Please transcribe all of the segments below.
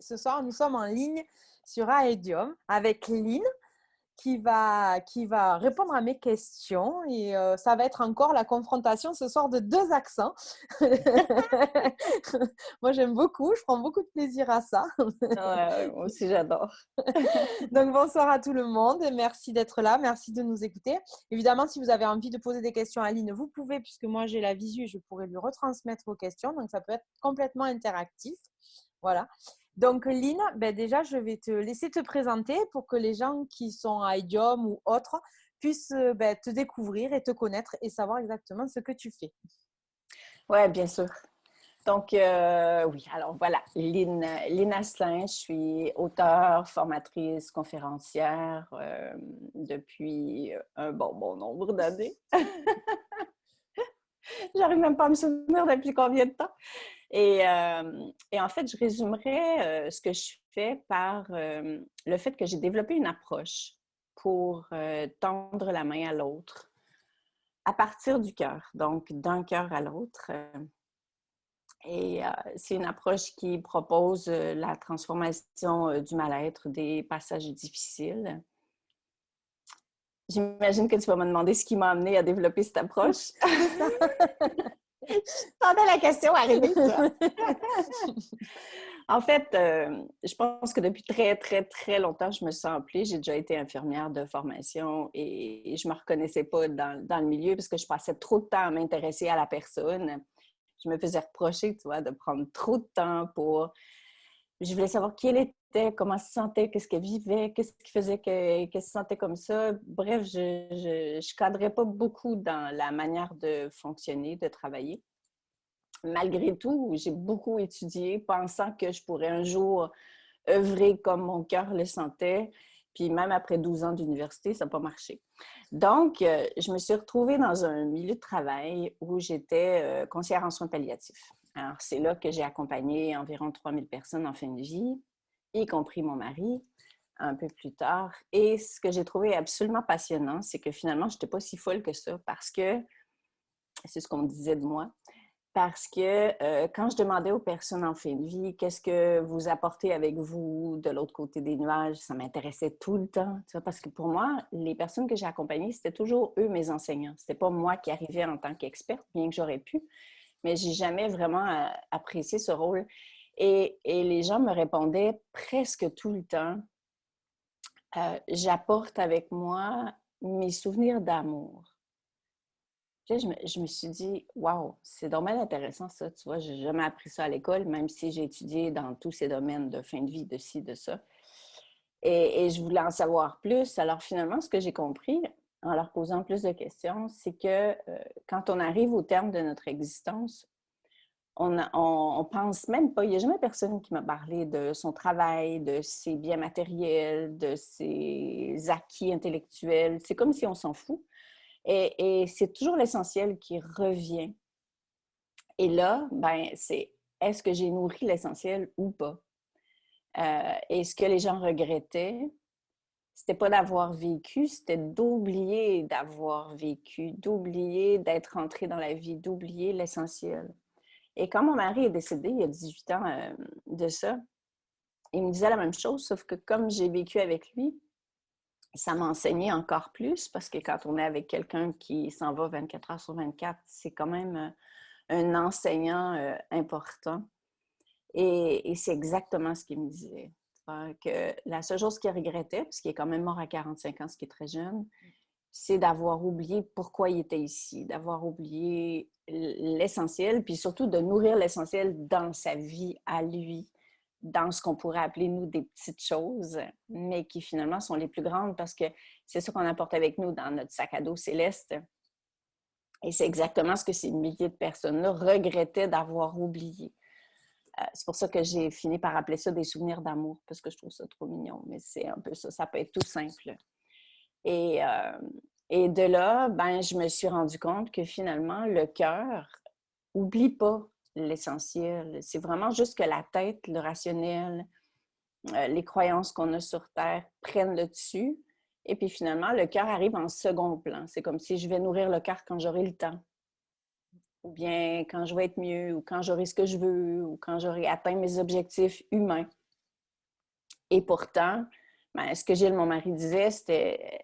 ce soir, nous sommes en ligne sur Aedium avec Lynn qui va répondre à mes questions et ça va être encore la confrontation ce soir de deux accents. Moi, j'aime beaucoup, je prends beaucoup de plaisir à ça. Ouais, moi aussi, j'adore. Donc, bonsoir à tout le monde et merci d'être là, merci de nous écouter. Évidemment, si vous avez envie de poser des questions à Lynn, vous pouvez, puisque moi, j'ai la visu et je pourrais lui retransmettre vos questions. Donc, ça peut être complètement interactif. Voilà. Donc, Lynn, déjà, je vais te laisser te présenter pour que les gens qui sont à Idiom ou autres puissent te découvrir et te connaître et savoir exactement ce que tu fais. Oui, bien sûr. Donc, oui, alors voilà, Lynn Asselin, je suis auteure, formatrice, conférencière depuis un bon nombre d'années. J'arrive même pas à me souvenir depuis combien de temps. Et en fait, je résumerais ce que je fais par le fait que j'ai développé une approche pour tendre la main à l'autre à partir du cœur, donc d'un cœur à l'autre. Et c'est une approche qui propose la transformation du mal-être, des passages difficiles. J'imagine que tu vas me demander ce qui m'a amené à développer cette approche. C'est ça. J'attendais la question arriver, toi. En fait, je pense que depuis très, très, très longtemps, je me sens appelée. J'ai déjà été infirmière de formation et je ne me reconnaissais pas dans le milieu parce que je passais trop de temps à m'intéresser à la personne. Je me faisais reprocher, tu vois, de prendre trop de temps pour... Je voulais savoir qui elle était, comment elle se sentait, qu'est-ce qu'elle vivait, qu'est-ce qui faisait qu'elle se sentait comme ça. Bref, je ne cadrais pas beaucoup dans la manière de fonctionner, de travailler. Malgré tout, j'ai beaucoup étudié, pensant que je pourrais un jour œuvrer comme mon cœur le sentait. Puis même après 12 ans d'université, ça n'a pas marché. Donc, je me suis retrouvée dans un milieu de travail où j'étais conseillère en soins palliatifs. Alors, c'est là que j'ai accompagné environ 3000 personnes en fin de vie, y compris mon mari, un peu plus tard. Et ce que j'ai trouvé absolument passionnant, c'est que finalement, je n'étais pas si folle que ça parce que, c'est ce qu'on me disait de moi, parce que quand je demandais aux personnes en fin de vie, qu'est-ce que vous apportez avec vous de l'autre côté des nuages, ça m'intéressait tout le temps. Tu vois, parce que pour moi, les personnes que j'ai accompagnées, c'était toujours eux mes enseignants. C'était pas moi qui arrivais en tant qu'experte, bien que j'aurais pu, mais j'ai jamais vraiment apprécié ce rôle. Et les gens me répondaient presque tout le temps, j'apporte avec moi mes souvenirs d'amour. Puis là, je me suis dit, waouh, c'est dommage intéressant ça, tu vois, j'ai jamais appris ça à l'école, même si j'ai étudié dans tous ces domaines de fin de vie, de ci, de ça. Et je voulais en savoir plus. Alors finalement, ce que j'ai compris en leur posant plus de questions, c'est que quand on arrive au terme de notre existence, on pense même pas, il n'y a jamais personne qui m'a parlé de son travail, de ses biens matériels, de ses acquis intellectuels. C'est comme si on s'en fout. Et c'est toujours l'essentiel qui revient. Et là, ben, c'est est-ce que j'ai nourri l'essentiel ou pas? Et ce que les gens regrettaient, c'était pas d'avoir vécu, c'était d'oublier d'avoir vécu, d'oublier d'être entré dans la vie, d'oublier l'essentiel. Et quand mon mari est décédé il y a 18 ans de ça, il me disait la même chose, sauf que comme j'ai vécu avec lui, ça m'a enseigné encore plus parce que quand on est avec quelqu'un qui s'en va 24 heures sur 24, c'est quand même un enseignant important. Et c'est exactement ce qu'il me disait. Que la seule chose qu'il regrettait, parce qu'il est quand même mort à 45 ans, ce qui est très jeune, c'est d'avoir oublié pourquoi il était ici, d'avoir oublié l'essentiel, puis surtout de nourrir l'essentiel dans sa vie à lui, dans ce qu'on pourrait appeler, nous, des petites choses, mais qui finalement sont les plus grandes parce que c'est ça qu'on apporte avec nous dans notre sac à dos céleste. Et c'est exactement ce que ces milliers de personnes-là regrettaient d'avoir oublié. C'est pour ça que j'ai fini par appeler ça des souvenirs d'amour, parce que je trouve ça trop mignon, mais c'est un peu ça, ça peut être tout simple. Et, et de là, ben, je me suis rendu compte que finalement, le cœur n'oublie pas l'essentiel. C'est vraiment juste que la tête, le rationnel, les croyances qu'on a sur Terre prennent le dessus. Et puis finalement, le cœur arrive en second plan. C'est comme si je vais nourrir le cœur quand j'aurai le temps, ou bien quand je vais être mieux, ou quand j'aurai ce que je veux, ou quand j'aurai atteint mes objectifs humains. Et pourtant, ben, ce que Gilles, mon mari, disait, c'était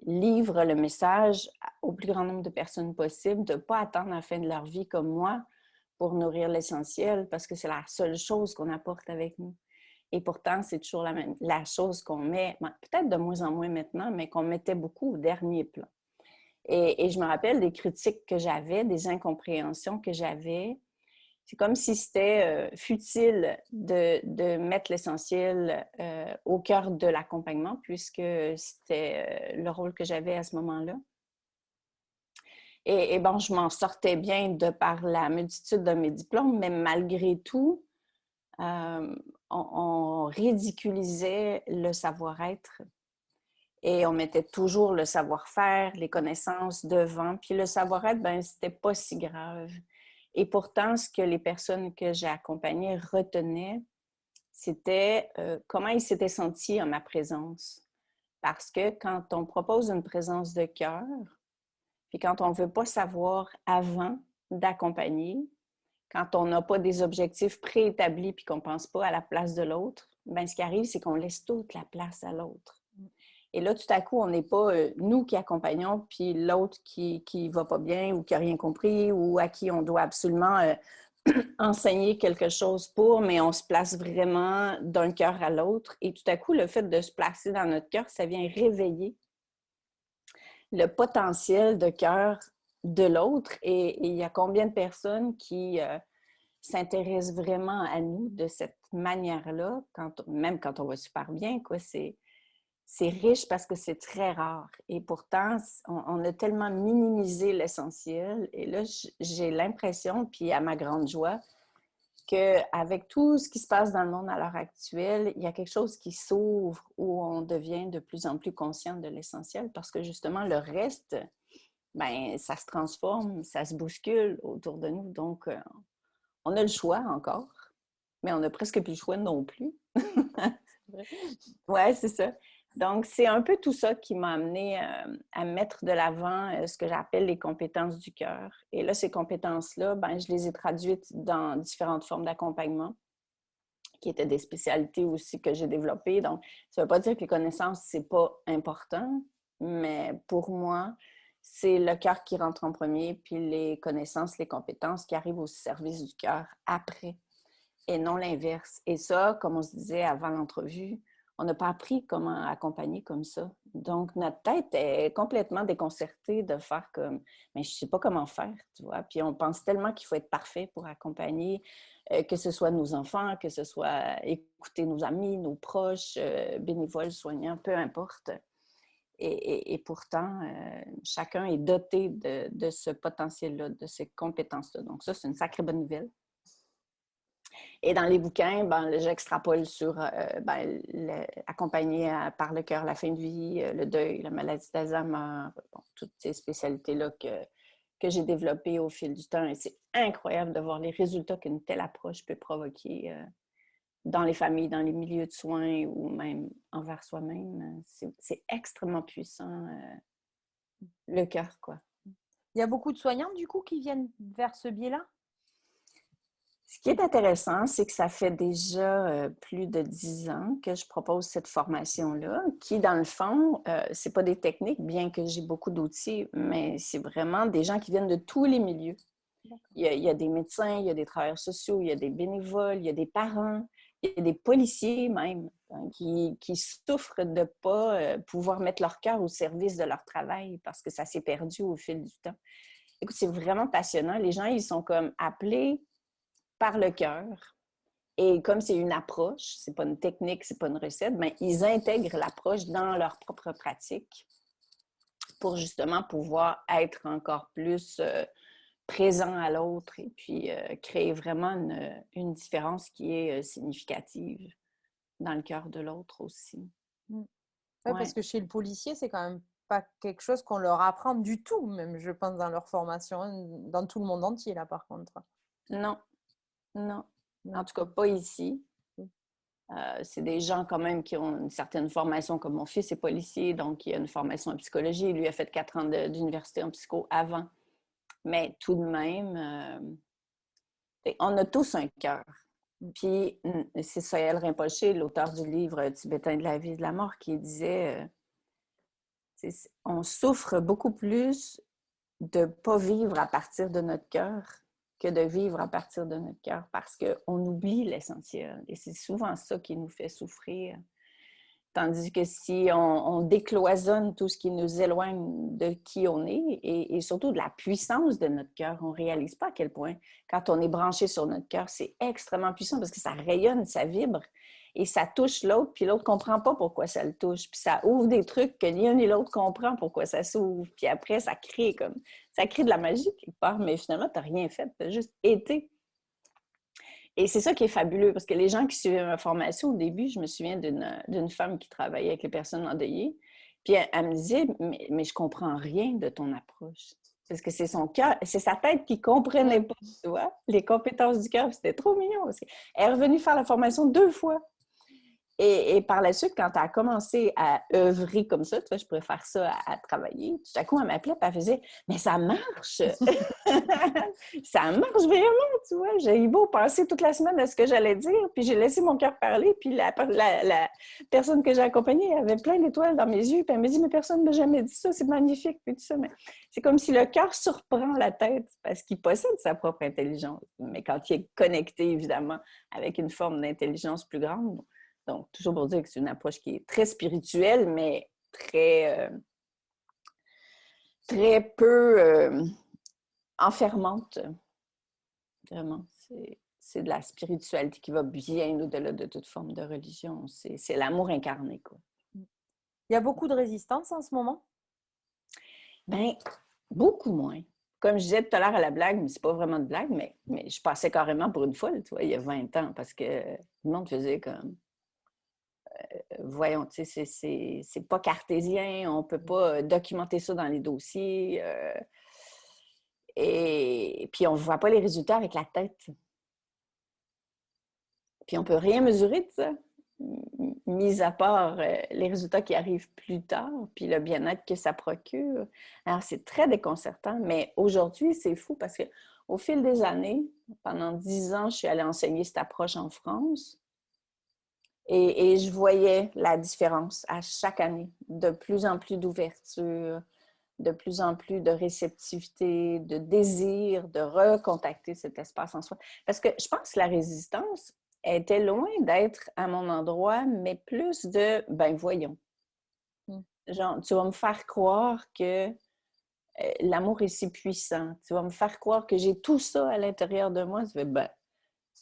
livre le message au plus grand nombre de personnes possible, de ne pas attendre la fin de leur vie comme moi pour nourrir l'essentiel, parce que c'est la seule chose qu'on apporte avec nous. Et pourtant, c'est toujours la chose qu'on met, peut-être de moins en moins maintenant, mais qu'on mettait beaucoup au dernier plan. Et je me rappelle des critiques que j'avais, des incompréhensions que j'avais. C'est comme si c'était futile de mettre l'essentiel au cœur de l'accompagnement, puisque c'était le rôle que j'avais à ce moment-là. Et bon, je m'en sortais bien de par la multitude de mes diplômes, mais malgré tout, on ridiculisait le savoir-être et on mettait toujours le savoir-faire, les connaissances devant. Puis le savoir-être, ben c'était pas si grave. Et pourtant, ce que les personnes que j'ai accompagnées retenaient, c'était comment ils s'étaient sentis en ma présence. Parce que quand on propose une présence de cœur, puis quand on ne veut pas savoir avant d'accompagner, quand on n'a pas des objectifs préétablis puis qu'on ne pense pas à la place de l'autre, bien, ce qui arrive, c'est qu'on laisse toute la place à l'autre. Et là, tout à coup, on n'est pas nous qui accompagnons, puis l'autre qui ne va pas bien ou qui n'a rien compris ou à qui on doit absolument enseigner quelque chose pour, mais on se place vraiment d'un cœur à l'autre. Et tout à coup, le fait de se placer dans notre cœur, ça vient réveiller le potentiel de cœur de l'autre. Et il y a combien de personnes qui s'intéressent vraiment à nous de cette manière-là, même quand on va super bien, quoi, c'est riche parce que c'est très rare. Et pourtant, on a tellement minimisé l'essentiel. Et là, j'ai l'impression, puis à ma grande joie, qu'avec tout ce qui se passe dans le monde à l'heure actuelle, il y a quelque chose qui s'ouvre où on devient de plus en plus conscient de l'essentiel parce que justement, le reste, ben, ça se transforme, ça se bouscule autour de nous. Donc, on a le choix encore, mais on n'a presque plus le choix non plus. Oui, c'est ça. Donc, c'est un peu tout ça qui m'a amené à mettre de l'avant ce que j'appelle les compétences du cœur. Et là, ces compétences-là, ben, je les ai traduites dans différentes formes d'accompagnement, qui étaient des spécialités aussi que j'ai développées. Donc, ça ne veut pas dire que les connaissances, ce n'est pas important, mais pour moi, c'est le cœur qui rentre en premier, puis les connaissances, les compétences qui arrivent au service du cœur après, et non l'inverse. Et ça, comme on se disait avant l'entrevue, on n'a pas appris comment accompagner comme ça. Donc, notre tête est complètement déconcertée de faire comme, mais je ne sais pas comment faire, tu vois. Puis on pense tellement qu'il faut être parfait pour accompagner, que ce soit nos enfants, que ce soit écouter nos amis, nos proches, bénévoles, soignants, peu importe. Et pourtant, chacun est doté de ce potentiel-là, de ces compétences-là. Donc ça, c'est une sacrée bonne nouvelle. Et dans les bouquins, ben, j'extrapole sur accompagner par le cœur la fin de vie, le deuil, la maladie d'Alzheimer, bon, toutes ces spécialités-là que j'ai développées au fil du temps. Et c'est incroyable de voir les résultats qu'une telle approche peut provoquer dans les familles, dans les milieux de soins ou même envers soi-même. C'est extrêmement puissant, le cœur, quoi. Il y a beaucoup de soignants, du coup, qui viennent vers ce biais-là? Ce qui est intéressant, c'est que ça fait déjà plus de 10 ans que je propose cette formation-là, qui, dans le fond, ce n'est pas des techniques, bien que j'ai beaucoup d'outils, mais c'est vraiment des gens qui viennent de tous les milieux. Il y a des médecins, il y a des travailleurs sociaux, il y a des bénévoles, il y a des parents, il y a des policiers même, hein, qui souffrent de ne pas pouvoir mettre leur cœur au service de leur travail parce que ça s'est perdu au fil du temps. Écoute, c'est vraiment passionnant. Les gens, ils sont comme appelés par le cœur. Et comme c'est une approche, c'est pas une technique, c'est pas une recette, bien, ils intègrent l'approche dans leur propre pratique pour justement pouvoir être encore plus présent à l'autre et puis créer vraiment une différence qui est significative dans le cœur de l'autre aussi. Oui, parce que chez le policier, c'est quand même pas quelque chose qu'on leur apprend du tout, même je pense dans leur formation, dans tout le monde entier là par contre. Non, non. En tout cas, pas ici. C'est des gens quand même qui ont une certaine formation, comme mon fils est policier, donc il a une formation en psychologie. Lui a fait 4 ans d'université en psycho avant. Mais tout de même, on a tous un cœur. Puis, c'est Sohail Rinpoché, l'auteur du livre tibétain de la vie et de la mort, qui disait on souffre beaucoup plus de ne pas vivre à partir de notre cœur que de vivre à partir de notre cœur parce qu'on oublie l'essentiel. Et c'est souvent ça qui nous fait souffrir. Tandis que si on décloisonne tout ce qui nous éloigne de qui on est et surtout de la puissance de notre cœur, on ne réalise pas à quel point, quand on est branché sur notre cœur, c'est extrêmement puissant parce que ça rayonne, ça vibre et ça touche l'autre, puis l'autre ne comprend pas pourquoi ça le touche. Puis ça ouvre des trucs que ni un ni l'autre comprend pourquoi ça s'ouvre. Puis après, ça crée de la magie quelque part, mais finalement, tu n'as rien fait, tu as juste été. Et c'est ça qui est fabuleux, parce que les gens qui suivaient ma formation au début, je me souviens d'une femme qui travaillait avec les personnes endeuillées, puis elle me disait, mais je comprends rien de ton approche. Parce que c'est son cœur, c'est sa tête qui ne comprenait pas, tu vois, les compétences du cœur. C'était trop mignon. Elle est revenue faire la formation 2 fois. Et par la suite, quand elle a commencé à œuvrer comme ça, tu vois, je pourrais faire ça à travailler, tout à coup, elle m'appelait et elle faisait « Mais ça marche! Ça marche vraiment, tu vois! J'ai eu beau penser toute la semaine à ce que j'allais dire, puis j'ai laissé mon cœur parler, puis la personne que j'ai accompagnée avait plein d'étoiles dans mes yeux, puis elle me dit « Mais personne ne m'a jamais dit ça, c'est magnifique! » Puis tout ça, mais c'est comme si le cœur surprend la tête parce qu'il possède sa propre intelligence, mais quand il est connecté, évidemment, avec une forme d'intelligence plus grande. Donc, toujours pour dire que c'est une approche qui est très spirituelle, mais très peu enfermante. Vraiment, c'est de la spiritualité qui va bien au-delà de toute forme de religion. C'est l'amour incarné, quoi. Il y a beaucoup de résistance en ce moment? Bien, beaucoup moins. Comme je disais tout à l'heure à la blague, mais c'est pas vraiment de blague, mais je passais carrément pour une folle, tu vois, il y a 20 ans, parce que le monde faisait comme... voyons, tu sais, c'est pas cartésien, on ne peut pas documenter ça dans les dossiers. Et puis, on ne voit pas les résultats avec la tête. Puis, on ne peut rien mesurer de ça, mis à part les résultats qui arrivent plus tard, puis le bien-être que ça procure. Alors, c'est très déconcertant, mais aujourd'hui, c'est fou parce qu'au fil des années, pendant 10 ans, je suis allée enseigner cette approche en France. Et je voyais la différence à chaque année, de plus en plus d'ouverture, de plus en plus de réceptivité, de désir de recontacter cet espace en soi. Parce que je pense que la résistance était loin d'être à mon endroit, mais plus de, ben voyons. Genre, tu vas me faire croire que l'amour est si puissant. Tu vas me faire croire que j'ai tout ça à l'intérieur de moi. Tu fais, ben,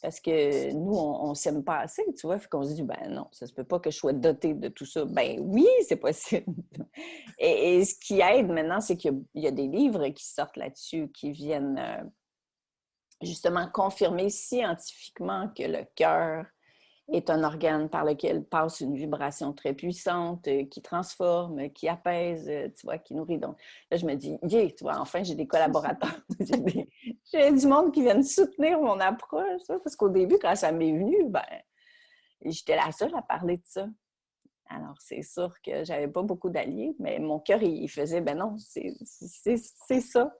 parce que nous, on ne s'aime pas assez, tu vois. Fait qu'on se dit, ben non, ça se peut pas que je sois dotée de tout ça. Ben oui, c'est possible. Et ce qui aide maintenant, c'est qu'il y a des livres qui sortent là-dessus, qui viennent justement confirmer scientifiquement que le cœur est un organe par lequel passe une vibration très puissante, qui transforme, qui apaise, tu vois, qui nourrit. Donc là, je me dis, yeah, tu vois, enfin, j'ai des collaborateurs. J'ai du monde qui vient soutenir mon approche. Parce qu'au début, quand ça m'est venu, ben, j'étais la seule à parler de ça. Alors, c'est sûr que j'avais pas beaucoup d'alliés, mais mon cœur, il faisait, ben non, c'est ça.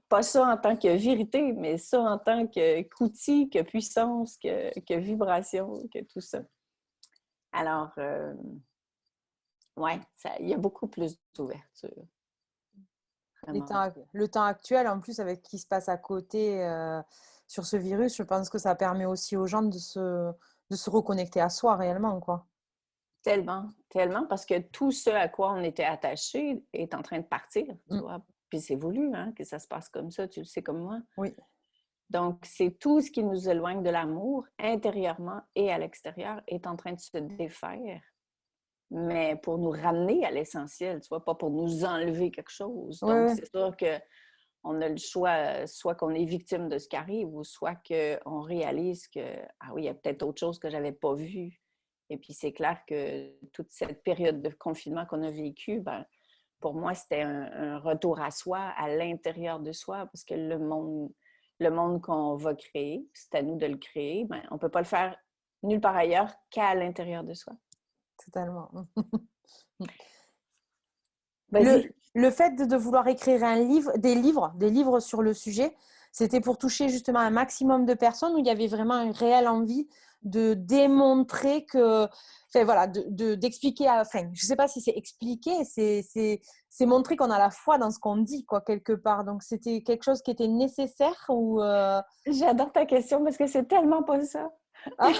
Pas ça en tant que vérité, mais ça en tant qu'outil, que puissance, que vibration, que tout ça. Alors, ouais, il y a beaucoup plus d'ouverture. Le temps actuel, en plus, avec ce qui se passe à côté sur ce virus, je pense que ça permet aussi aux gens de se reconnecter à soi réellement, quoi. Tellement, tellement, parce que tout ce à quoi on était attaché est en train de partir, tu vois. Puis c'est voulu, hein, que ça se passe comme ça, tu le sais comme moi. Oui. Donc, c'est tout ce qui nous éloigne de l'amour, intérieurement et à l'extérieur, est en train de se défaire. Mais pour nous ramener à l'essentiel, tu vois, pas pour nous enlever quelque chose. Donc, c'est sûr qu'on a le choix, soit qu'on est victime de ce qui arrive, ou soit qu'on réalise que, ah oui, il y a peut-être autre chose que je n'avais pas vu. Et puis, c'est clair que toute cette période de confinement qu'on a vécue, ben, pour moi, c'était un retour à soi, à l'intérieur de soi, parce que le monde qu'on va créer, c'est à nous de le créer, ben, on ne peut pas le faire nulle part ailleurs qu'à l'intérieur de soi. Totalement. Vas-y. Le fait de vouloir écrire des livres sur le sujet, C'était pour toucher justement un maximum de personnes ou il y avait vraiment une réelle envie de démontrer que, enfin voilà, d'expliquer, enfin, je ne sais pas si c'est expliquer, c'est montrer qu'on a la foi dans ce qu'on dit, quoi, quelque part. Donc, c'était quelque chose qui était nécessaire ou… J'adore ta question parce que c'est tellement pas ça. Ah.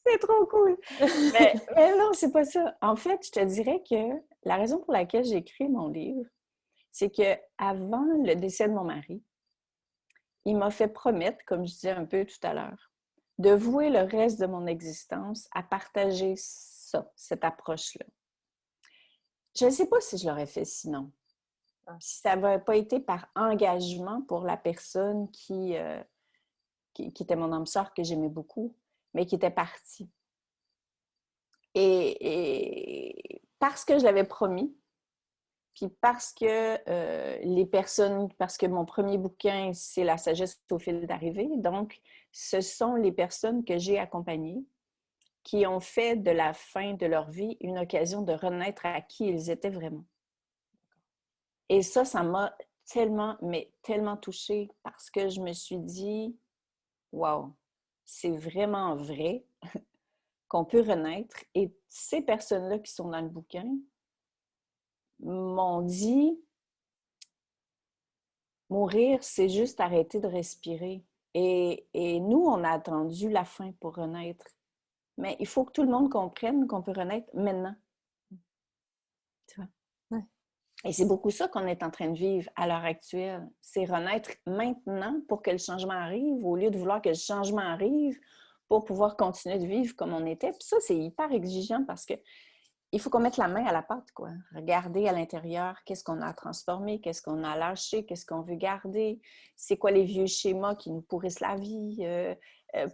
C'est trop cool. Mais non, c'est pas ça. En fait, je te dirais que la raison pour laquelle j'ai écrit mon livre, c'est que avant le décès de mon mari, il m'a fait promettre, comme je disais un peu tout à l'heure, de vouer le reste de mon existence à partager ça, cette approche-là. Je ne sais pas si je l'aurais fait sinon. Si ça n'avait pas été par engagement pour la personne qui était mon âme sœur, que j'aimais beaucoup, mais qui était partie. Et parce que je l'avais promis, puis parce que mon premier bouquin, c'est La sagesse au fil d'arrivée, donc ce sont les personnes que j'ai accompagnées qui ont fait de la fin de leur vie une occasion de renaître à qui ils étaient vraiment. Et ça m'a tellement, mais tellement touchée parce que je me suis dit, wow, c'est vraiment vrai qu'on peut renaître. Et ces personnes-là qui sont dans le bouquin m'ont dit, mourir, c'est juste arrêter de respirer. Et nous, on a attendu la fin pour renaître. Mais il faut que tout le monde comprenne qu'on peut renaître maintenant. Tu vois? Ouais. Et c'est beaucoup ça qu'on est en train de vivre à l'heure actuelle. C'est renaître maintenant pour que le changement arrive, au lieu de vouloir que le changement arrive pour pouvoir continuer de vivre comme on était. Puis ça, c'est hyper exigeant parce que il faut qu'on mette la main à la pâte, quoi. Regarder à l'intérieur, qu'est-ce qu'on a transformé, qu'est-ce qu'on a lâché, qu'est-ce qu'on veut garder, c'est quoi les vieux schémas qui nous pourrissent la vie,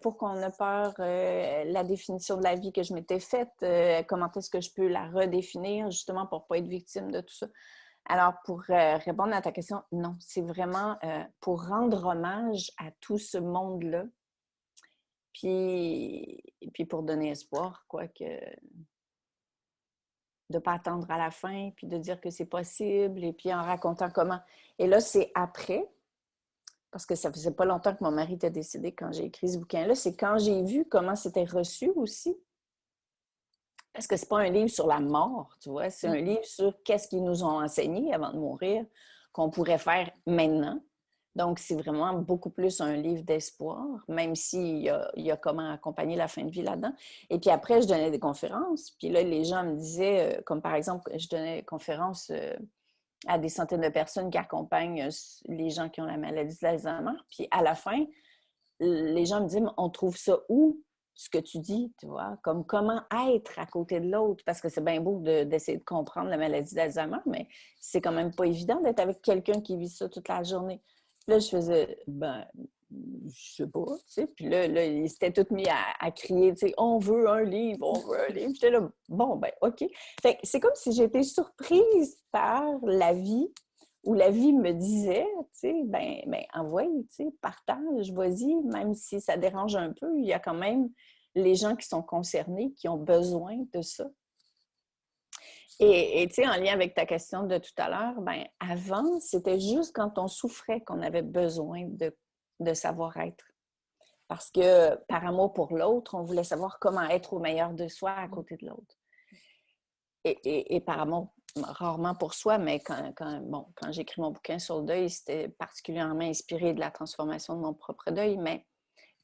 pourquoi on a peur, la définition de la vie que je m'étais faite, comment est-ce que je peux la redéfinir, justement, pour ne pas être victime de tout ça. Alors, pour répondre à ta question, non, c'est vraiment pour rendre hommage à tout ce monde-là, puis pour donner espoir, quoi, que de ne pas attendre à la fin, puis de dire que c'est possible, et puis en racontant comment. Et là, c'est après, parce que ça faisait pas longtemps que mon mari était décédé quand j'ai écrit ce bouquin-là, c'est quand j'ai vu comment c'était reçu aussi. Parce que c'est pas un livre sur la mort, tu vois, c'est un livre sur qu'est-ce qu'ils nous ont enseigné avant de mourir, qu'on pourrait faire maintenant. Donc, c'est vraiment beaucoup plus un livre d'espoir, même s'il y a comment accompagner la fin de vie là-dedans. Et puis après, je donnais des conférences. Puis là, les gens me disaient, comme par exemple, je donnais des conférences à des centaines de personnes qui accompagnent les gens qui ont la maladie d'Alzheimer. Puis à la fin, les gens me disent, on trouve ça où? Ce que tu dis, tu vois, comme comment être à côté de l'autre, parce que c'est bien beau d'essayer de comprendre la maladie d'Alzheimer, mais c'est quand même pas évident d'être avec quelqu'un qui vit ça toute la journée. Puis là, je faisais, je sais pas, tu sais. Puis là, ils s'étaient tous mis à crier, tu sais, on veut un livre, on veut un livre. J'étais là, bon, ben, OK. Fait que c'est comme si j'étais surprise par la vie, où la vie me disait, tu sais, ben envoie, tu sais, partage, vas-y, même si ça dérange un peu, il y a quand même les gens qui sont concernés, qui ont besoin de ça. Et tu sais, en lien avec ta question de tout à l'heure, ben avant, c'était juste quand on souffrait qu'on avait besoin de savoir-être. Parce que par amour pour l'autre, on voulait savoir comment être au meilleur de soi à côté de l'autre. Et par amour, rarement pour soi, mais quand j'écris mon bouquin sur le deuil, c'était particulièrement inspiré de la transformation de mon propre deuil. Mais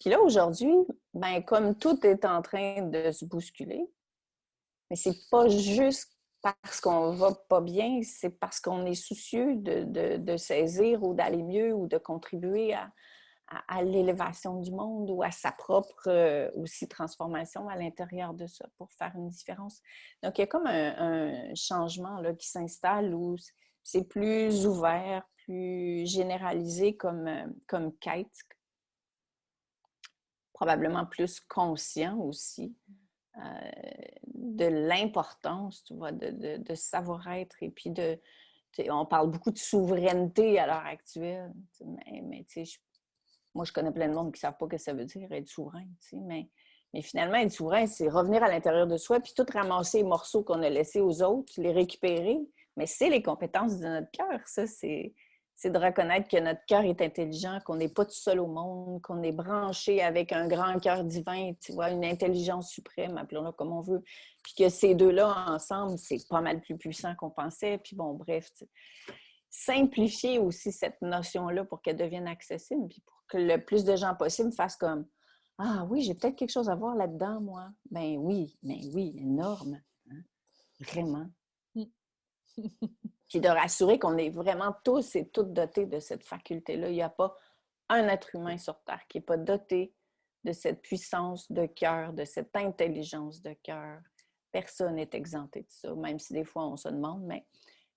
puis là, aujourd'hui, ben comme tout est en train de se bousculer, mais c'est pas juste parce qu'on va pas bien, c'est parce qu'on est soucieux de saisir ou d'aller mieux ou de contribuer à l'élévation du monde ou à sa propre aussi transformation à l'intérieur de ça pour faire une différence. Donc, il y a comme un changement là, qui s'installe où c'est plus ouvert, plus généralisé comme quête, probablement plus conscient aussi de l'importance, tu vois, de savoir-être et puis on parle beaucoup de souveraineté à l'heure actuelle, mais tu sais, moi, je connais plein de monde qui ne savent pas ce que ça veut dire être souverain, tu sais, mais finalement, être souverain, c'est revenir à l'intérieur de soi puis tout ramasser les morceaux qu'on a laissés aux autres, les récupérer, mais c'est les compétences de notre cœur, ça, c'est C'est de reconnaître que notre cœur est intelligent, qu'on n'est pas tout seul au monde, qu'on est branché avec un grand cœur divin, tu vois, une intelligence suprême, appelons-la comme on veut. Puis que ces deux-là, ensemble, c'est pas mal plus puissant qu'on pensait. Puis bon, bref, simplifier aussi cette notion-là pour qu'elle devienne accessible, puis pour que le plus de gens possible fassent comme « Ah oui, j'ai peut-être quelque chose à voir là-dedans, moi. » Ben oui, énorme. Hein? Vraiment. Puis de rassurer qu'on est vraiment tous et toutes dotés de cette faculté-là. Il n'y a pas un être humain sur Terre qui n'est pas doté de cette puissance de cœur, de cette intelligence de cœur. Personne n'est exempté de ça, même si des fois on se demande, mais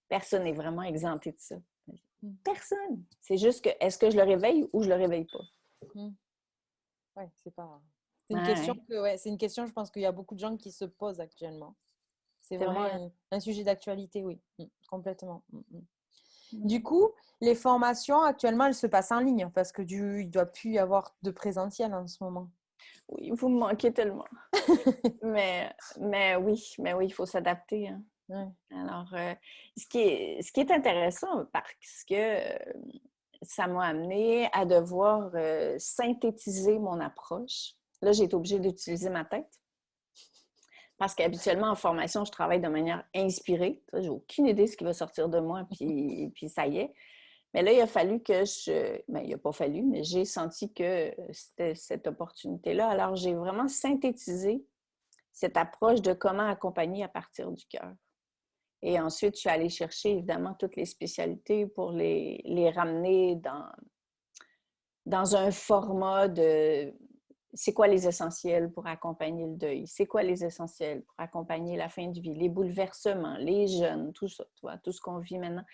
personne n'est vraiment exempté de ça. Personne. C'est juste que, est-ce que je le réveille ou je le réveille pas? Oui, c'est pas... C'est une question c'est une question, je pense qu'il y a beaucoup de gens qui se posent actuellement. C'est vraiment vrai, hein? un sujet d'actualité, oui, complètement. Du coup, les formations, actuellement, elles se passent en ligne parce que il ne doit plus y avoir de présentiel en ce moment. Oui, vous me manquez tellement. mais oui, il faut s'adapter. Hein? Ouais. Alors, ce qui est intéressant, parce que ça m'a amené à devoir synthétiser mon approche. Là, j'ai été obligée d'utiliser ma tête. Parce qu'habituellement, en formation, je travaille de manière inspirée. J'ai aucune idée de ce qui va sortir de moi, puis ça y est. Mais là, il a fallu que il n'a pas fallu, mais j'ai senti que c'était cette opportunité-là. Alors, j'ai vraiment synthétisé cette approche de comment accompagner à partir du cœur. Et ensuite, je suis allée chercher, évidemment, toutes les spécialités pour les ramener dans un format de c'est quoi les essentiels pour accompagner le deuil, c'est quoi les essentiels pour accompagner la fin de vie, les bouleversements, les jeunes, tout ça, tu vois, tout ce qu'on vit maintenant.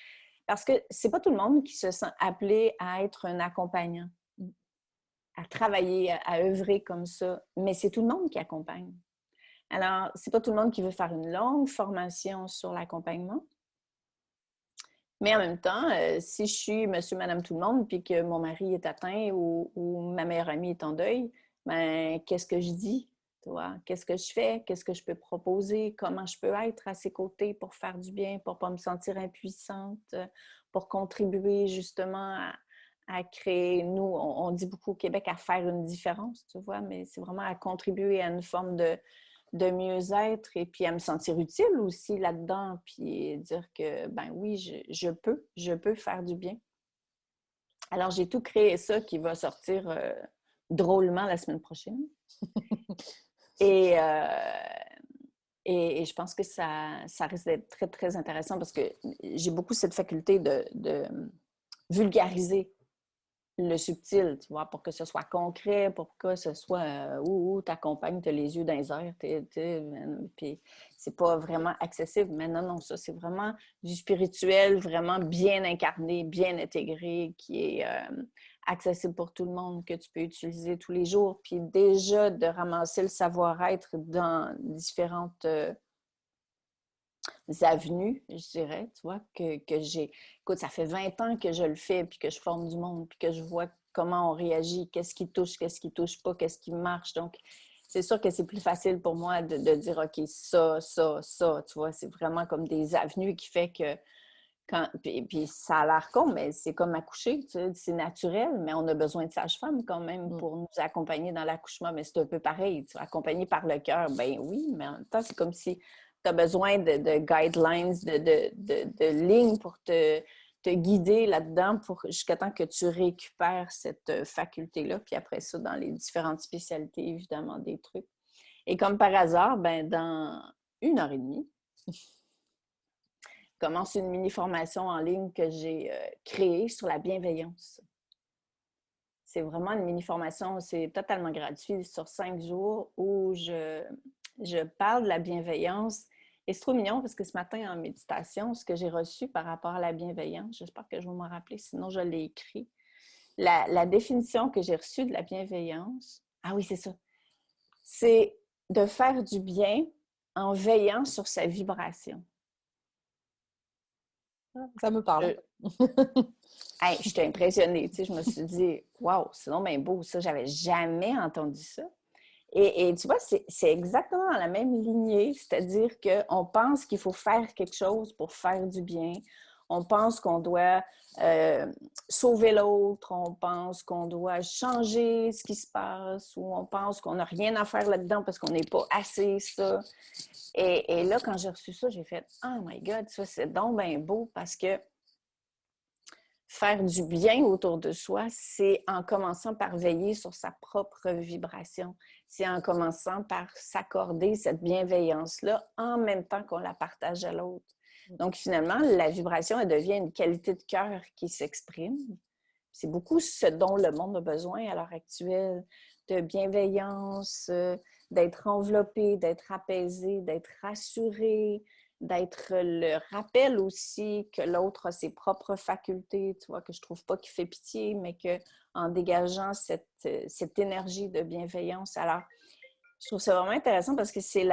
Parce que c'est pas tout le monde qui se sent appelé à être un accompagnant, à travailler, à œuvrer comme ça, mais c'est tout le monde qui accompagne. Alors, c'est pas tout le monde qui veut faire une longue formation sur l'accompagnement, mais en même temps, si je suis monsieur, madame, tout le monde, puis que mon mari est atteint ou ma meilleure amie est en deuil, ben qu'est-ce que je dis? Tu vois? Qu'est-ce que je fais? Qu'est-ce que je peux proposer? Comment je peux être à ses côtés pour faire du bien, pour ne pas me sentir impuissante, pour contribuer justement à créer, nous, on dit beaucoup au Québec, à faire une différence, tu vois, mais c'est vraiment à contribuer à une forme de mieux-être et puis à me sentir utile aussi là-dedans, puis dire que, ben oui, je peux faire du bien. Alors, j'ai tout créé ça qui va sortir drôlement la semaine prochaine. Et je pense que ça risque d'être très, très intéressant parce que j'ai beaucoup cette faculté de vulgariser le subtil, tu vois, pour que ce soit concret, pour que ce soit t'accompagnes, t'as les yeux dans les airs, puis c'est pas vraiment accessible. Mais non, ça, c'est vraiment du spirituel, vraiment bien incarné, bien intégré, qui est accessible pour tout le monde, que tu peux utiliser tous les jours. Puis déjà, de ramasser le savoir-être dans différentes avenues, je dirais, tu vois, que j'ai... Écoute, ça fait 20 ans que je le fais, puis que je forme du monde, puis que je vois comment on réagit, qu'est-ce qui touche pas, qu'est-ce qui marche. Donc, c'est sûr que c'est plus facile pour moi de dire, OK, ça, tu vois, c'est vraiment comme des avenues qui fait que puis ça a l'air con, mais c'est comme accoucher, tu sais, c'est naturel, mais on a besoin de sage-femme quand même pour nous accompagner dans l'accouchement, mais c'est un peu pareil, tu vois, accompagné par le cœur, ben oui, mais en même temps, c'est comme si tu as besoin de guidelines, de lignes pour te guider là-dedans jusqu'à temps que tu récupères cette faculté-là, puis après ça, dans les différentes spécialités, évidemment, des trucs. Et comme par hasard, ben dans 1 heure et demie, commence une mini-formation en ligne que j'ai créée sur la bienveillance. C'est vraiment une mini-formation, c'est totalement gratuit, sur 5 jours où je parle de la bienveillance. Et c'est trop mignon parce que ce matin, en méditation, ce que j'ai reçu par rapport à la bienveillance, j'espère que je vais m'en rappeler, sinon je l'ai écrit. La définition que j'ai reçue de la bienveillance, ah oui, c'est ça, c'est de faire du bien en veillant sur sa vibration. Ça me parle. Hey, j'étais impressionnée, tu sais, je me suis dit, waouh, c'est donc bien beau, ça, j'avais jamais entendu ça. Et tu vois, c'est exactement dans la même lignée, c'est-à-dire qu'on pense qu'il faut faire quelque chose pour faire du bien. On pense qu'on doit sauver l'autre, on pense qu'on doit changer ce qui se passe, ou on pense qu'on n'a rien à faire là-dedans parce qu'on n'est pas assez ça. Et là, quand j'ai reçu ça, j'ai fait « Oh my God, ça c'est donc bien beau » parce que faire du bien autour de soi, c'est en commençant par veiller sur sa propre vibration. C'est en commençant par s'accorder cette bienveillance-là en même temps qu'on la partage à l'autre. Donc, finalement, la vibration, elle devient une qualité de cœur qui s'exprime. C'est beaucoup ce dont le monde a besoin à l'heure actuelle, de bienveillance, d'être enveloppé, d'être apaisé, d'être rassuré, d'être le rappel aussi que l'autre a ses propres facultés, tu vois, que je trouve pas qu'il fait pitié, mais qu'en dégageant cette énergie de bienveillance. Alors, je trouve ça vraiment intéressant parce que c'est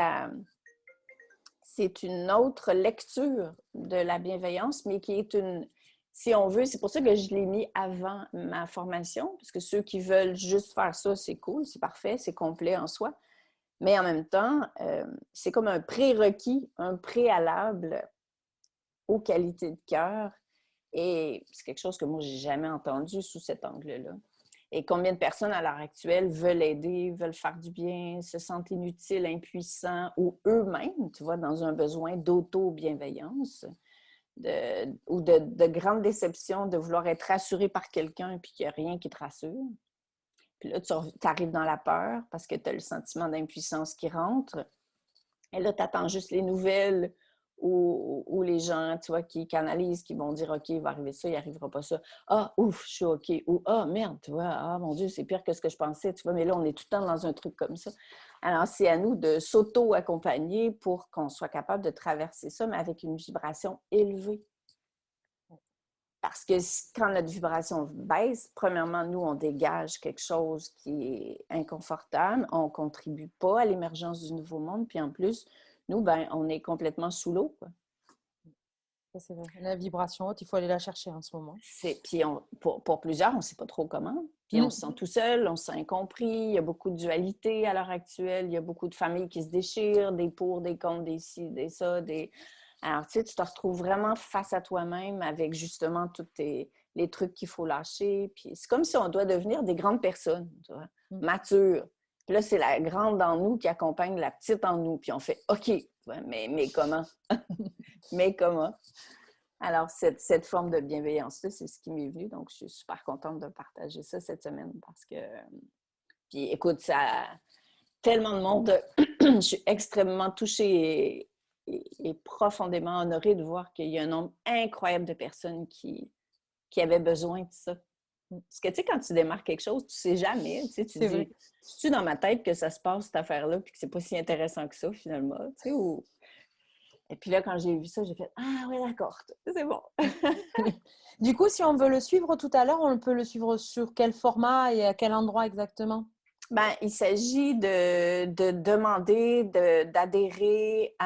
une autre lecture de la bienveillance, mais qui est si on veut, c'est pour ça que je l'ai mis avant ma formation, parce que ceux qui veulent juste faire ça, c'est cool, c'est parfait, c'est complet en soi. Mais en même temps, c'est comme un prérequis, un préalable aux qualités de cœur. Et c'est quelque chose que moi, je n'ai jamais entendu sous cet angle-là. Et combien de personnes à l'heure actuelle veulent aider, veulent faire du bien, se sentent inutiles, impuissants ou eux-mêmes, tu vois, dans un besoin d'auto-bienveillance ou de grande déception de vouloir être rassuré par quelqu'un et puis qu'il n'y a rien qui te rassure. Puis là, tu arrives dans la peur parce que tu as le sentiment d'impuissance qui rentre. Et là, tu attends juste les nouvelles ou les gens, tu vois, qui canalisent, qui vont dire « OK, il va arriver ça, il n'arrivera pas ça. Ah, ouf, je suis OK. » Ou « Ah, merde, tu vois, ah, mon Dieu, c'est pire que ce que je pensais. » Tu vois, mais là, on est tout le temps dans un truc comme ça. Alors, c'est à nous de s'auto-accompagner pour qu'on soit capable de traverser ça, mais avec une vibration élevée. Parce que quand notre vibration baisse, premièrement, nous, on dégage quelque chose qui est inconfortable, on ne contribue pas à l'émergence du nouveau monde, puis en plus, nous, ben, on est complètement sous l'eau, quoi. Ça, c'est vrai. La vibration haute, il faut aller la chercher en ce moment. Puis pour plusieurs, on ne sait pas trop comment. Puis on se sent tout seul, on se sent incompris. Il y a beaucoup de dualité à l'heure actuelle. Il y a beaucoup de familles qui se déchirent, des pour, des contre, des ci, des ça, des... Alors, tu sais, tu te retrouves vraiment face à toi-même avec justement tous les trucs qu'il faut lâcher. Puis c'est comme si on doit devenir des grandes personnes, tu vois, matures. Puis là, c'est la grande en nous qui accompagne la petite en nous. Puis on fait « OK, mais comment? » Mais comment? Alors, cette forme de bienveillance-là, c'est ce qui m'est venu. Donc, je suis super contente de partager ça cette semaine parce que... Puis écoute, ça a tellement de monde. Je suis extrêmement touchée et profondément honorée de voir qu'il y a un nombre incroyable de personnes qui avaient besoin de ça. Parce que, tu sais, quand tu démarres quelque chose, tu ne sais jamais. Tu sais, tu te dis, c'est-tu dans ma tête que ça se passe, cette affaire-là, puis que c'est pas si intéressant que ça, finalement, tu sais, ou... Et puis là, quand j'ai vu ça, j'ai fait « Ah oui, d'accord, c'est bon. » Du coup, si on veut le suivre tout à l'heure, on peut le suivre sur quel format et à quel endroit exactement? Ben, il s'agit de demander d'adhérer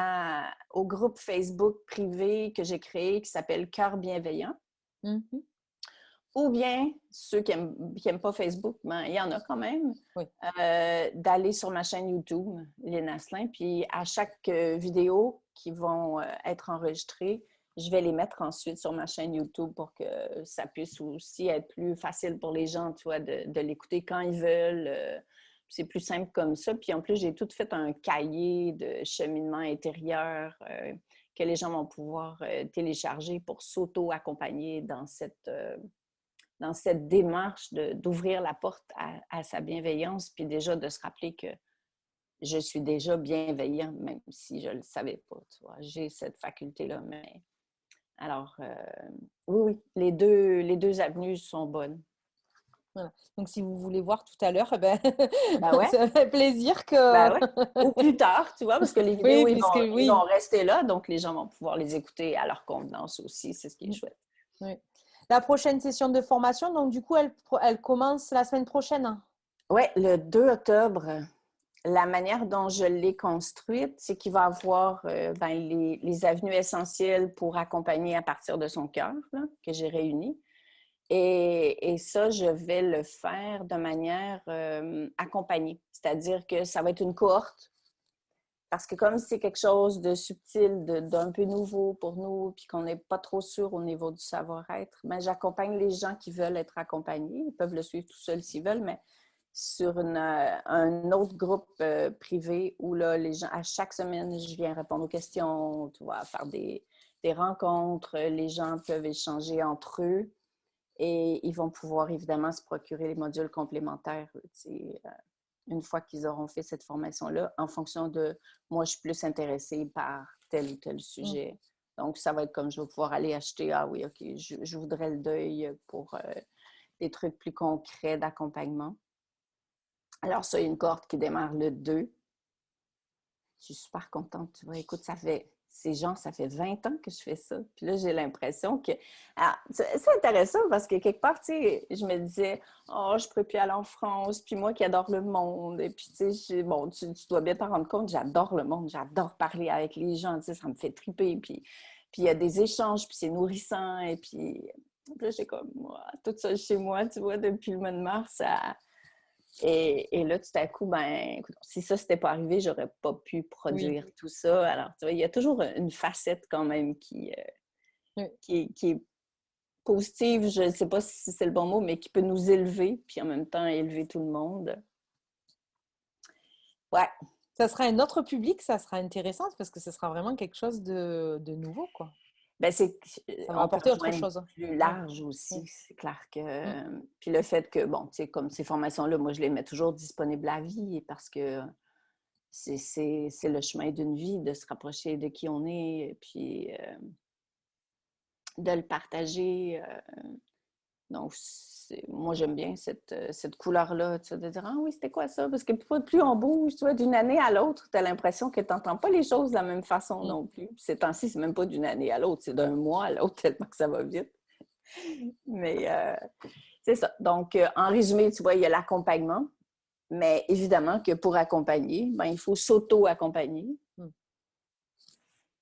au groupe Facebook privé que j'ai créé qui s'appelle Cœur bienveillant. Mm-hmm. Ou bien, ceux qui n'aiment pas Facebook, ben, il y en a quand même, Oui. d'aller sur ma chaîne YouTube, Lynn Asselin, puis à chaque vidéo qui vont être enregistrées, je vais les mettre ensuite sur ma chaîne YouTube pour que ça puisse aussi être plus facile pour les gens, tu vois, de l'écouter quand ils veulent. C'est plus simple comme ça. Puis en plus, j'ai tout fait un cahier de cheminement intérieur que les gens vont pouvoir télécharger pour s'auto-accompagner dans cette démarche d'ouvrir la porte à sa bienveillance, puis déjà de se rappeler que je suis déjà bienveillant, même si je ne le savais pas, tu vois. J'ai cette faculté-là, mais... Alors, oui, les deux avenues sont bonnes. Voilà. Donc, si vous voulez voir tout à l'heure, ben, Ouais. ça fait plaisir que... Ouais. Ou plus tard, tu vois, parce que les vidéos, ils vont rester là, donc les gens vont pouvoir les écouter à leur convenance aussi, c'est ce qui est chouette. Oui. La prochaine session de formation, donc du coup, elle commence la semaine prochaine? Oui, le 2 octobre. La manière dont je l'ai construite, c'est qu'il va avoir les avenues essentielles pour accompagner à partir de son cœur, là, que j'ai réunies. Et ça, je vais le faire de manière accompagnée. C'est-à-dire que ça va être une cohorte Parce que comme c'est quelque chose de subtil, d'un peu nouveau pour nous, puis qu'on n'est pas trop sûr au niveau du savoir-être, ben, j'accompagne les gens qui veulent être accompagnés. Ils peuvent le suivre tout seuls s'ils veulent, mais sur un autre groupe privé où là, les gens, à chaque semaine, je viens répondre aux questions, tu vois, faire des rencontres. Les gens peuvent échanger entre eux et ils vont pouvoir évidemment se procurer les modules complémentaires, tu sais, une fois qu'ils auront fait cette formation-là, en fonction de moi, je suis plus intéressée par tel ou tel sujet. Donc, ça va être comme je vais pouvoir aller acheter, ah oui, OK, je voudrais le deuil pour des trucs plus concrets d'accompagnement. Alors, ça, il y a une cohorte qui démarre le 2. Je suis super contente. Tu vois, écoute, ça fait 20 ans que je fais ça. Puis là, j'ai l'impression que... Alors, c'est intéressant parce que quelque part, tu sais, je me disais, oh, je ne pourrais plus aller en France, puis moi qui adore le monde. Et puis, tu sais, bon, tu dois bien t'en rendre compte, j'adore le monde, j'adore parler avec les gens, tu sais, ça me fait triper. Puis il y a des échanges, puis c'est nourrissant. Et puis là, j'ai comme, moi, tout ça chez moi, tu vois, depuis le mois de mars, ça... Et là, tout à coup, ben, écoute, si ça s'était pas arrivé, j'aurais pas pu produire tout ça. Alors, tu vois, il y a toujours une facette quand même qui est positive, je ne sais pas si c'est le bon mot, mais qui peut nous élever, puis en même temps élever tout le monde. Ouais. Ça sera un autre public, ça sera intéressant parce que ce sera vraiment quelque chose de nouveau, quoi. Ben Ça va on peut apporter autre rejoindre chose. plus large aussi, c'est clair que... Puis le fait que, bon, tu sais, comme ces formations-là, moi, je les mets toujours disponibles à vie parce que c'est le chemin d'une vie de se rapprocher de qui on est, puis de le partager. Donc, moi, j'aime bien cette couleur-là, tu sais, de dire « Ah oui, c'était quoi ça? » Parce que plus on bouge, tu vois, d'une année à l'autre, tu as l'impression que tu n'entends pas les choses de la même façon non plus. Puis ces temps-ci, c'est même pas d'une année à l'autre, c'est d'un mois à l'autre, tellement que ça va vite. Mais c'est ça. Donc, en résumé, tu vois, il y a l'accompagnement, mais évidemment que pour accompagner, ben, il faut s'auto-accompagner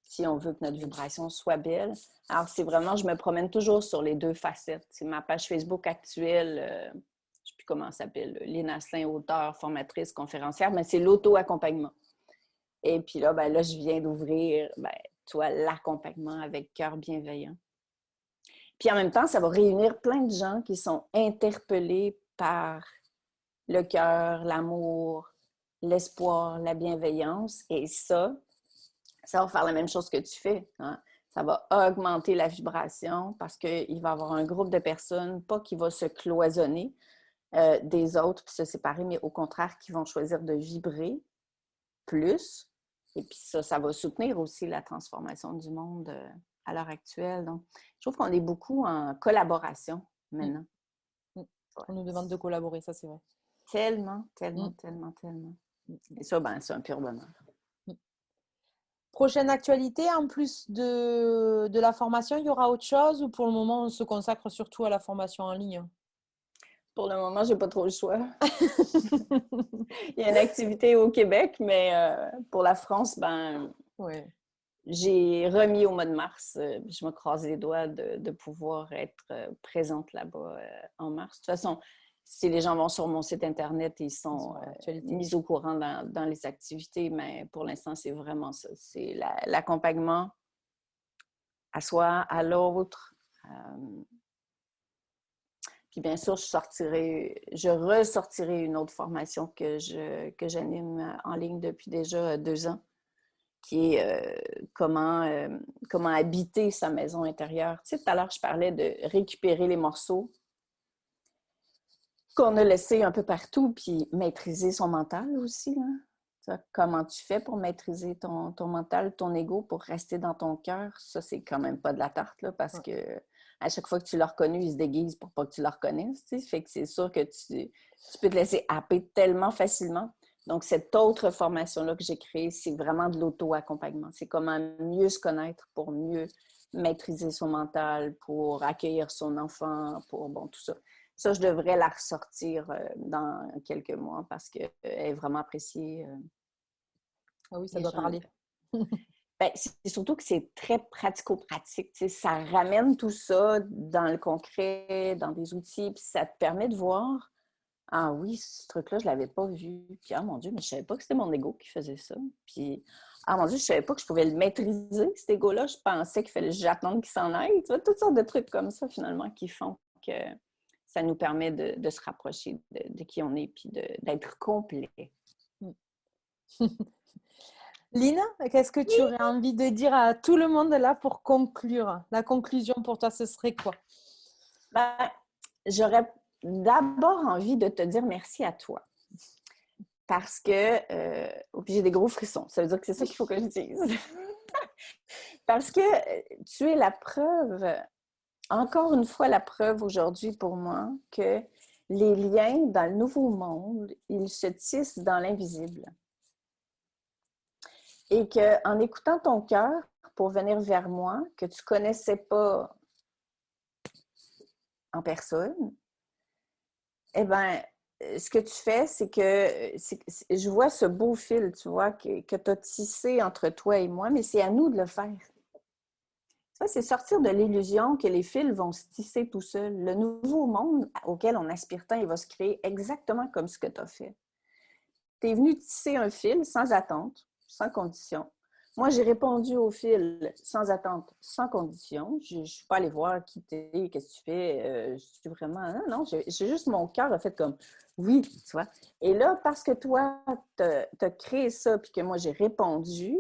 si on veut que notre vibration soit belle. Alors, c'est vraiment, je me promène toujours sur les deux facettes. C'est ma page Facebook actuelle, je ne sais plus comment ça s'appelle, Lynn Asselin, auteure, formatrice, conférencière, mais c'est l'auto-accompagnement. Et puis là, ben là, je viens d'ouvrir, ben, tu vois, l'accompagnement avec cœur bienveillant. Puis en même temps, ça va réunir plein de gens qui sont interpellés par le cœur, l'amour, l'espoir, la bienveillance. Et ça va faire la même chose que tu fais. Hein? Ça va augmenter la vibration parce qu'il va y avoir un groupe de personnes, pas qui va se cloisonner des autres puis se séparer, mais au contraire, qui vont choisir de vibrer plus. Et puis ça va soutenir aussi la transformation du monde à l'heure actuelle. Donc, je trouve qu'on est beaucoup en collaboration maintenant. On nous demande de collaborer, ça c'est vrai. Tellement. Et ça, ben, c'est un pur bonheur. Prochaine actualité, en plus de la formation, il y aura autre chose ou pour le moment, on se consacre surtout à la formation en ligne? Pour le moment, j'ai pas trop le choix. Il y a une activité au Québec, mais pour la France, ben, j'ai remis au mois de mars. Je me croise les doigts de pouvoir être présente là-bas en mars. De toute façon, si les gens vont sur mon site Internet, ils sont mis au courant dans les activités, mais pour l'instant, c'est vraiment ça. C'est l'accompagnement à soi, à l'autre. Puis bien sûr, je ressortirai une autre formation que j'anime en ligne depuis déjà 2 ans, qui est comment habiter sa maison intérieure. Tu sais, tout à l'heure, je parlais de récupérer les morceaux qu'on a laissés un peu partout, puis maîtriser son mental aussi. Hein? Comment tu fais pour maîtriser ton mental, ton ego, pour rester dans ton cœur? Ça, c'est quand même pas de la tarte, là, parce que à chaque fois que tu l'as reconnu, il se déguise pour pas que tu le reconnaisses. Tu sais? Fait que c'est sûr que tu peux te laisser happer tellement facilement. Donc, cette autre formation-là que j'ai créée, c'est vraiment de l'auto-accompagnement. C'est comment mieux se connaître pour mieux maîtriser son mental, pour accueillir son enfant, pour, bon, tout ça. Ça, je devrais la ressortir dans quelques mois parce qu'elle est vraiment appréciée. Ah oui, ça doit parler. Ben, c'est surtout que c'est très pratico-pratique. Tu sais, ça ramène tout ça dans le concret, dans des outils, puis ça te permet de voir Ah oui, ce truc-là, je ne l'avais pas vu. Puis, ah mon Dieu, mais je ne savais pas que c'était mon ego qui faisait ça. Puis, ah mon Dieu, je ne savais pas que je pouvais le maîtriser, cet ego-là. Je pensais qu'il fallait que j'attende qu'il s'en aille. Tu vois, toutes sortes de trucs comme ça, finalement, qui font que ça nous permet de se rapprocher de qui on est puis d'être complet. Lynn, qu'est-ce que tu Oui. aurais envie de dire à tout le monde là pour conclure? La conclusion pour toi, ce serait quoi? Ben, j'aurais d'abord envie de te dire merci à toi. Parce que, puis j'ai des gros frissons, ça veut dire que c'est ça qu'il faut que je dise. Parce que tu es la preuve, encore une fois la preuve aujourd'hui pour moi, que les liens dans le nouveau monde, ils se tissent dans l'invisible. Et qu'en écoutant ton cœur pour venir vers moi, que tu ne connaissais pas en personne, eh bien, ce que tu fais, c'est que je vois ce beau fil, tu vois, que tu as tissé entre toi et moi, mais c'est à nous de le faire. Tu vois, c'est sortir de l'illusion que les fils vont se tisser tout seuls. Le nouveau monde auquel on aspire tant, il va se créer exactement comme ce que tu as fait. Tu es venu tisser un fil sans attente, sans condition. Moi, j'ai répondu au fil sans attente, sans condition. Je ne suis pas allée voir qui t'es, qu'est-ce que tu fais, c'est vraiment... Non, j'ai juste mon cœur a fait comme oui, tu vois. Et là, parce que toi, tu as créé ça, puis que moi, j'ai répondu,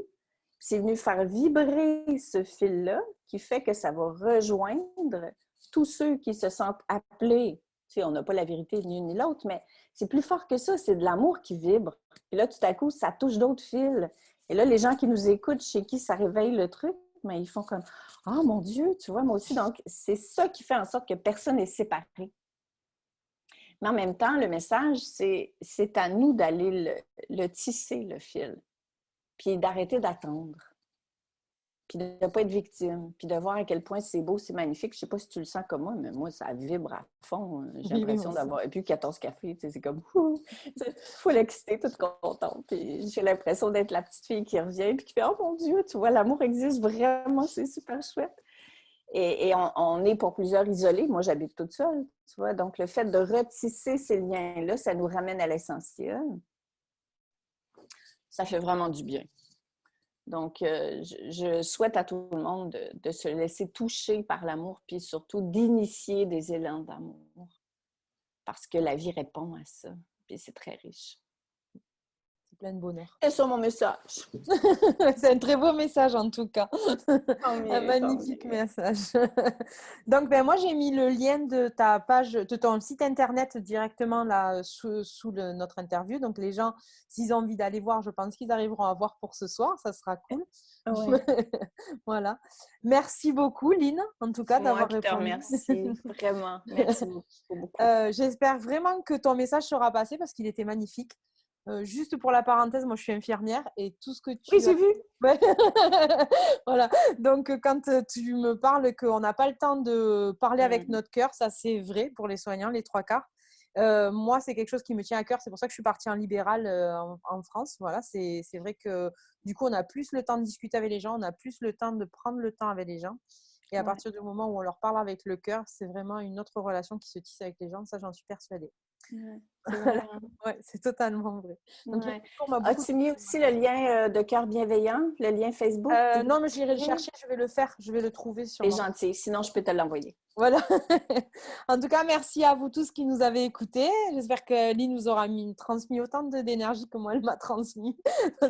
c'est venu faire vibrer ce fil-là qui fait que ça va rejoindre tous ceux qui se sentent appelés. Tu sais, on n'a pas la vérité ni l'une ni l'autre, mais c'est plus fort que ça, c'est de l'amour qui vibre. Et là, tout à coup, ça touche d'autres fils. Et là, les gens qui nous écoutent, chez qui ça réveille le truc, mais ils font comme « Ah, mon Dieu! » Tu vois, moi aussi. Donc, c'est ça qui fait en sorte que personne n'est séparé. Mais en même temps, le message, c'est à nous d'aller le tisser, le fil, puis d'arrêter d'attendre, puis de ne pas être victime, puis de voir à quel point c'est beau, c'est magnifique. Je ne sais pas si tu le sens comme moi, mais moi, ça vibre à fond. J'ai l'impression d'avoir bu 14 cafés. Tu sais, c'est comme full excitée, toute contente. Puis j'ai l'impression d'être la petite fille qui revient puis qui fait « Oh mon Dieu, tu vois, l'amour existe vraiment, c'est super chouette. » Et on est pour plusieurs isolés. Moi, j'habite toute seule, tu vois. Donc, le fait de retisser ces liens-là, ça nous ramène à l'essentiel. Ça fait vraiment du bien. Donc, je souhaite à tout le monde de se laisser toucher par l'amour, puis surtout d'initier des élans d'amour. Parce que la vie répond à ça, puis c'est très riche. C'est plein de bonheur. C'est ça mon message. C'est un très beau message en tout cas. Un magnifique message. Donc, ben, moi, j'ai mis le lien de ta page, de ton site internet directement là sous notre interview. Donc, les gens, s'ils ont envie d'aller voir, je pense qu'ils arriveront à voir pour ce soir. Ça sera cool. Ouais. Voilà. Merci beaucoup, Lynn, en tout cas, d'avoir répondu. Merci, vraiment. Merci beaucoup. J'espère vraiment que ton message sera passé parce qu'il était magnifique. Juste pour la parenthèse, moi je suis infirmière et tout ce que tu Oui, j'ai vu. Ouais. Voilà. Donc quand tu me parles qu'on n'a pas le temps de parler avec notre cœur, ça c'est vrai pour les soignants, les trois quarts. Moi, c'est quelque chose qui me tient à cœur. C'est pour ça que je suis partie en libéral en France. Voilà, c'est vrai que du coup, on a plus le temps de discuter avec les gens, on a plus le temps de prendre le temps avec les gens. Et à partir du moment où on leur parle avec le cœur, c'est vraiment une autre relation qui se tisse avec les gens. Ça, j'en suis persuadée. Ouais, c'est totalement vrai. Donc, as-tu mis aussi le lien de cœur bienveillant, le lien Facebook? Non, mais j'irai le chercher, je vais le faire, je vais le trouver sur. C'est gentil, sinon je peux te l'envoyer. Voilà. En tout cas, merci à vous tous qui nous avez écoutés. J'espère que Lynn nous aura transmis autant d'énergie que moi elle m'a transmis.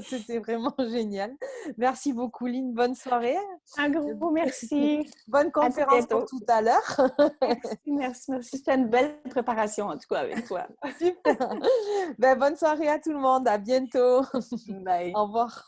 C'était vraiment génial. Merci beaucoup, Lynn. Bonne soirée. Un gros merci. Bonne conférence pour tout à l'heure. Merci. C'était une belle préparation, en tout cas, avec toi. Super. Ben, bonne soirée à tout le monde. À bientôt. Bye. Au revoir.